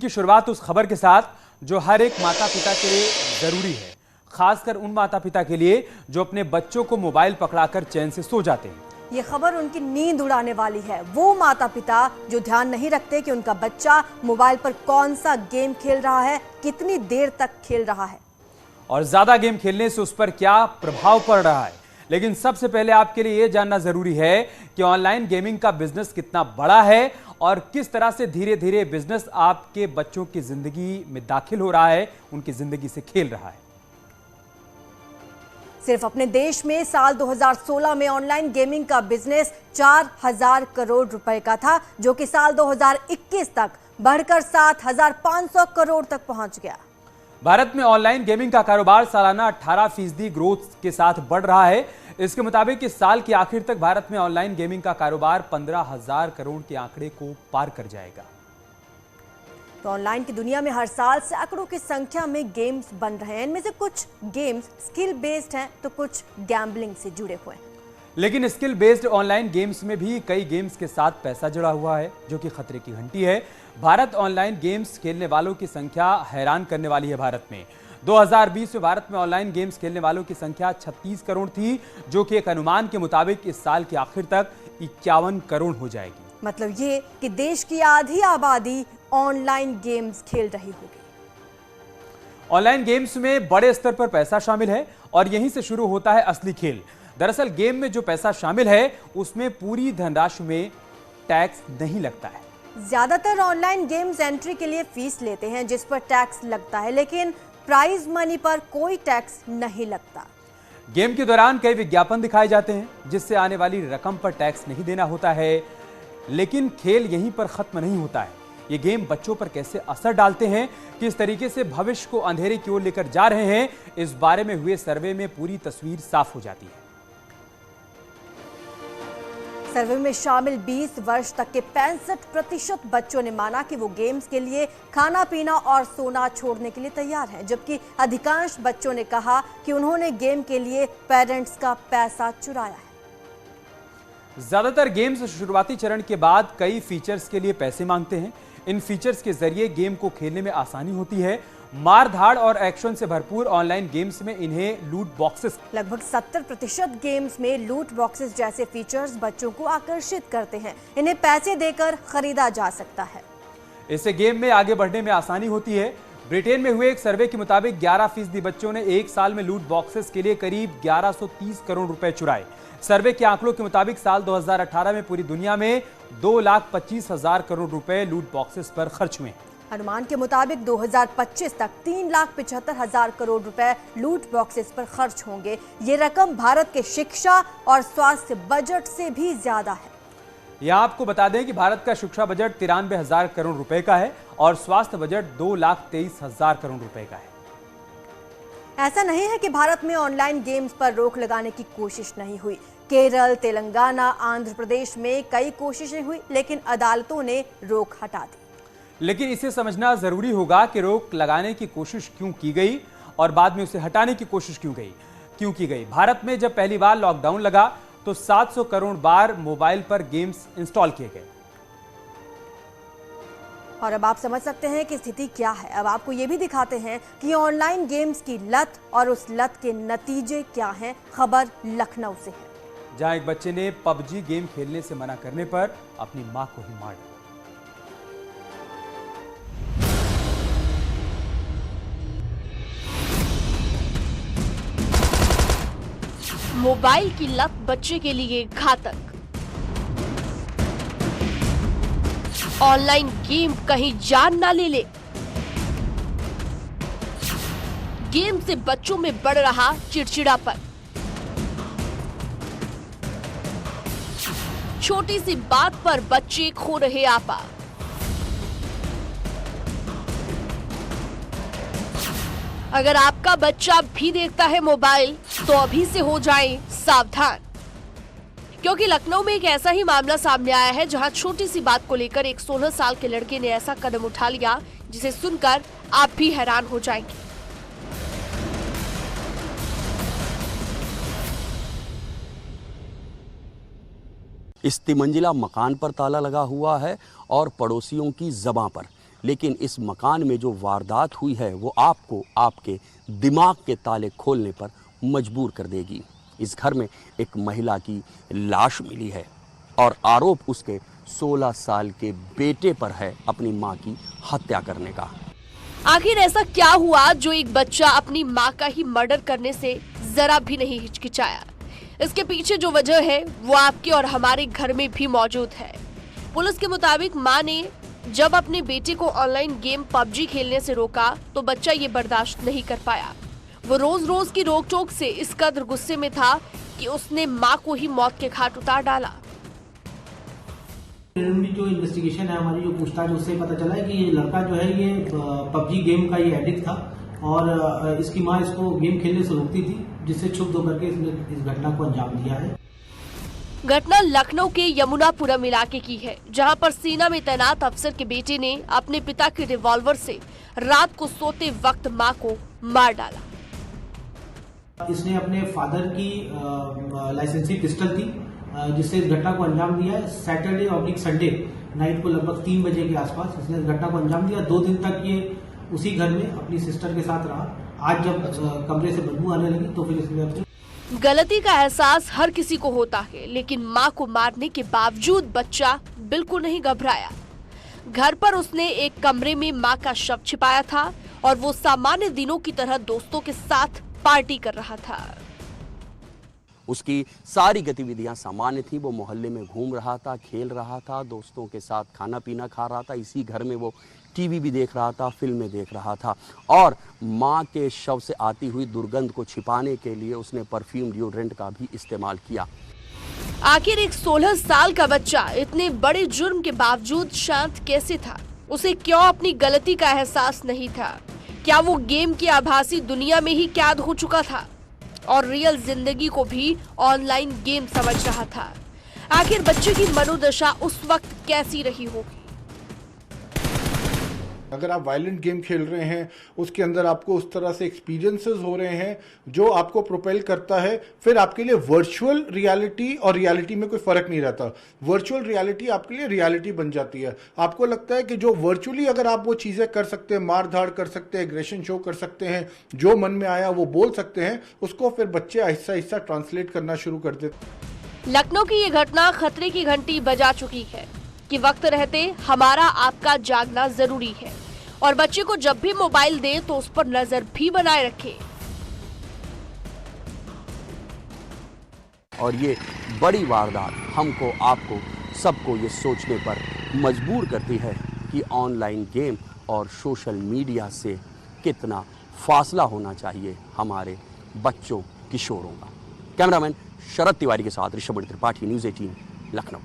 की शुरुआत उस खबर के साथ जो हर एक माता पिता के लिए जरूरी है, खासकर उन माता पिता के लिए जो अपने बच्चों को मोबाइल पकड़ाकर चैन से सो जाते हैं। ये खबर उनकी नींद उड़ाने वाली है। वो माता पिता जो ध्यान नहीं रखते कि उनका बच्चा मोबाइल पर कौन सा गेम खेल रहा है, कितनी देर तक खेल रहा है और ज्यादा गेम खेलने से उस पर क्या प्रभाव पड़ रहा है। लेकिन सबसे पहले आपके लिए यह जानना जरूरी है कि ऑनलाइन गेमिंग का बिजनेस कितना बड़ा है और किस तरह से धीरे धीरे बिजनेस आपके बच्चों की जिंदगी में दाखिल हो रहा है, उनकी जिंदगी से खेल रहा है। सिर्फ अपने देश में साल 2016 में ऑनलाइन गेमिंग का बिजनेस 4000 करोड़ रुपए का था, जो कि साल 2021 तक बढ़कर 7500 करोड़ तक पहुंच गया। भारत में ऑनलाइन गेमिंग का कारोबार सालाना 18% ग्रोथ के साथ बढ़ रहा है। इसके मुताबिक इस साल के आखिर तक भारत में ऑनलाइन गेमिंग का कारोबार 15,000 करोड़ के आंकड़े को पार कर जाएगा। तो ऑनलाइन की दुनिया में हर साल सैकड़ों की संख्या में गेम्स बन रहे हैं। इनमें से कुछ गेम्स स्किल बेस्ड हैं तो कुछ गैम्बलिंग से जुड़े हुए हैं। लेकिन स्किल बेस्ड ऑनलाइन गेम्स में भी कई गेम्स के साथ पैसा जुड़ा हुआ है, जो कि खतरे की घंटी है। भारत ऑनलाइन गेम्स खेलने वालों की संख्या हैरान करने वाली है। भारत में 2020 में भारत में ऑनलाइन गेम्स खेलने वालों की संख्या 36 करोड़ थी, जो कि एक अनुमान के मुताबिक इस साल के आखिर तक 51 करोड़ हो जाएगी। मतलब ये कि देश की आधी आबादी ऑनलाइन गेम्स खेल रही होगी। ऑनलाइन गेम्स में बड़े स्तर पर पैसा शामिल है और यहीं से शुरू होता है असली खेल। दरअसल गेम में जो पैसा शामिल है उसमें पूरी धनराशि में टैक्स नहीं लगता है। ज्यादातर ऑनलाइन गेम्स एंट्री के लिए फीस लेते हैं जिस पर टैक्स लगता है, लेकिन प्राइज मनी पर कोई टैक्स नहीं लगता। गेम के दौरान कई विज्ञापन दिखाए जाते हैं जिससे आने वाली रकम पर टैक्स नहीं देना होता है। लेकिन खेल यहीं पर खत्म नहीं होता है। ये गेम बच्चों पर कैसे असर डालते हैं, किस तरीके से भविष्य को अंधेरे की ओर लेकर जा रहे हैं, इस बारे में हुए सर्वे में पूरी तस्वीर साफ हो जाती है। सर्वे में शामिल 20 वर्ष तक के 65% बच्चों ने माना कि वो गेम्स के लिए खाना पीना और सोना छोड़ने के लिए तैयार हैं, जबकि अधिकांश बच्चों ने कहा कि उन्होंने गेम के लिए पेरेंट्स का पैसा चुराया है। ज्यादातर गेम्स शुरुआती चरण के बाद कई फीचर्स के लिए पैसे मांगते हैं। इन फीचर्स के जरिए गेम को खेलने में आसानी होती है। मार धाड़ और एक्शन से भरपूर ऑनलाइन गेम्स में इन्हें लूट बॉक्सेस, लगभग 70% गेम्स में लूट बॉक्सेस जैसे फीचर्स बच्चों को आकर्षित करते हैं। इन्हें पैसे देकर खरीदा जा सकता है। इससे गेम में आगे बढ़ने में आसानी होती है। ब्रिटेन में हुए एक सर्वे के मुताबिक 11% बच्चों ने एक साल में लूट बॉक्सेस के लिए करीब 1130 करोड़ रुपए चुराए। सर्वे के आंकड़ों के मुताबिक साल 2018 में पूरी दुनिया में 2,25,000 करोड़ रुपए लूट बॉक्सेस पर खर्च हुए। अनुमान के मुताबिक 2025 तक 3,75,000 करोड़ रुपए लूट बॉक्सेस पर खर्च होंगे। ये रकम भारत के शिक्षा और स्वास्थ्य बजट से भी ज्यादा है। यहां आपको बता दें कि भारत का शिक्षा बजट 93,000 करोड़ रुपए का है और स्वास्थ्य बजट 2,23,000 करोड़ रुपए का है। ऐसा नहीं है कि भारत में ऑनलाइन गेम्स पर रोक लगाने की कोशिश नहीं हुई। केरल, तेलंगाना, आंध्र प्रदेश में कई कोशिशें हुई, लेकिन अदालतों ने रोक हटा दी। लेकिन इसे समझना जरूरी होगा कि रोक लगाने की कोशिश क्यों की गई और बाद में उसे हटाने की कोशिश क्यों की गई। भारत में जब पहली बार लॉकडाउन लगा तो 700 करोड़ बार मोबाइल पर गेम्स इंस्टॉल किए गए। और अब आप समझ सकते हैं कि स्थिति क्या है। अब आपको ये भी दिखाते हैं कि ऑनलाइन गेम्स की लत और उस लत के नतीजे क्या हैं। खबर लखनऊ से है, जहां एक बच्चे ने पबजी गेम खेलने से मना करने पर अपनी मां को ही मार दिया। मोबाइल की लत बच्चे के लिए घातक। ऑनलाइन गेम कहीं जान ना ले ले। गेम से बच्चों में बढ़ रहा चिड़चिड़ापन। छोटी सी बात पर बच्चे खो रहे आपा। अगर आपका बच्चा भी देखता है मोबाइल तो अभी से हो जाएं सावधान, क्योंकि लखनऊ में एक ऐसा ही मामला सामने आया है जहां छोटी सी बात को लेकर एक 16 साल के लड़के ने ऐसा कदम उठा लिया जिसे सुनकर आप भी हैरान हो जाएंगे। इस तिमंजिला मकान पर ताला लगा हुआ है और पड़ोसियों की ज़बां पर लेकिन इस मकान में जो वारदात हुई है वो आपको आपके दिमाग के ताले खोलने पर मजबूर कर देगी। इस घर में एक महिला की लाश मिली है और आरोप उसके 16 साल के बेटे पर है अपनी मां की हत्या करने का। आखिर ऐसा क्या हुआ जो एक बच्चा अपनी मां का ही मर्डर करने से जरा भी नहीं हिचकिचाया? इसके पीछे जो वजह है वो आपके और हमारे घर में भी मौजूद है। पुलिस के मुताबिक मां ने जब अपने बेटे को ऑनलाइन गेम PUBG खेलने से रोका तो बच्चा ये बर्दाश्त नहीं कर पाया। वो रोज रोज की रोक टोक से इस कदर गुस्से में था कि उसने मां को ही मौत के घाट उतार डाला। जो इन्वेस्टिगेशन है हमारी, जो पूछताछ, उससे पता चला है कि ये लड़का जो है ये PUBG गेम का ये एडिक्ट था और इसकी मां इसको गेम खेलने से रोकती थी, जिससे क्षुब्ध होकर के इसने इस घटना को अंजाम दिया है। घटना लखनऊ के यमुनापुरम इलाके की है, जहां पर सेना में तैनात अफसर के बेटे ने अपने पिता के रिवॉल्वर से रात को सोते वक्त मां को मार डाला। इसने अपने फादर की लाइसेंसी पिस्टल थी जिससे इस घटना को अंजाम दिया है। सैटरडे और संडे नाइट को लगभग 3 बजे के आसपास इसने इस घटना को अंजाम दिया। 2 दिन तक ये उसी घर में अपनी सिस्टर के साथ रहा। आज जब कमरे से बदबू आने लगी तो फिर इसने गलती का एहसास हर किसी को होता है, लेकिन मां को मारने के बावजूद बच्चा बिल्कुल नहीं घबराया। घर पर उसने एक कमरे में मां का शव छिपाया था और वो सामान्य दिनों की तरह दोस्तों के साथ पार्टी कर रहा था। उसकी सारी गतिविधियां सामान्य थी। वो मोहल्ले में घूम रहा था, खेल रहा था, दोस्तों के साथ खाना पीना खा रहा था। इसी घर में वो टीवी भी देख रहा था, फिल्में देख रहा था और मां के शव से आती हुई दुर्गंध को छिपाने के लिए उसने परफ्यूम डिओड्रेंट का भी इस्तेमाल किया। आखिर एक 16 साल का बच्चा इतने बड़े जुर्म के बावजूद शांत कैसे था? उसे क्यों अपनी गलती का एहसास नहीं था? क्या वो गेम की आभासी दुनिया में ही कैद हो चुका था और रियल जिंदगी को भी ऑनलाइन गेम समझ रहा था? आखिर बच्चे की मनोदशा उस वक्त कैसी रही होगी? अगर आप वायलेंट गेम खेल रहे हैं, उसके अंदर आपको उस तरह से एक्सपीरियंसेस हो रहे हैं जो आपको प्रोपेल करता है, फिर आपके लिए वर्चुअल रियलिटी और रियलिटी में कोई फर्क नहीं रहता। वर्चुअल रियलिटी आपके लिए रियलिटी बन जाती है। आपको लगता है कि जो वर्चुअली अगर आप वो चीज़ें कर सकते हैं, मार धाड़ कर सकते हैं, एग्रेशन शो कर सकते हैं, जो मन में आया वो बोल सकते हैं, उसको फिर बच्चे आहिस्ता आहिस्ता ट्रांसलेट करना शुरू कर देते। लखनऊ की ये घटना खतरे की घंटी बजा चुकी है कि वक्त रहते हमारा आपका जागना जरूरी है और बच्चे को जब भी मोबाइल दे तो उस पर नजर भी बनाए रखे। और ये बड़ी वारदात हमको, आपको, सबको ये सोचने पर मजबूर करती है कि ऑनलाइन गेम और सोशल मीडिया से कितना फासला होना चाहिए हमारे बच्चों, किशोरों का। कैमरामैन शरद तिवारी के साथ ऋषभ त्रिपाठी, न्यूज़ 18, लखनऊ।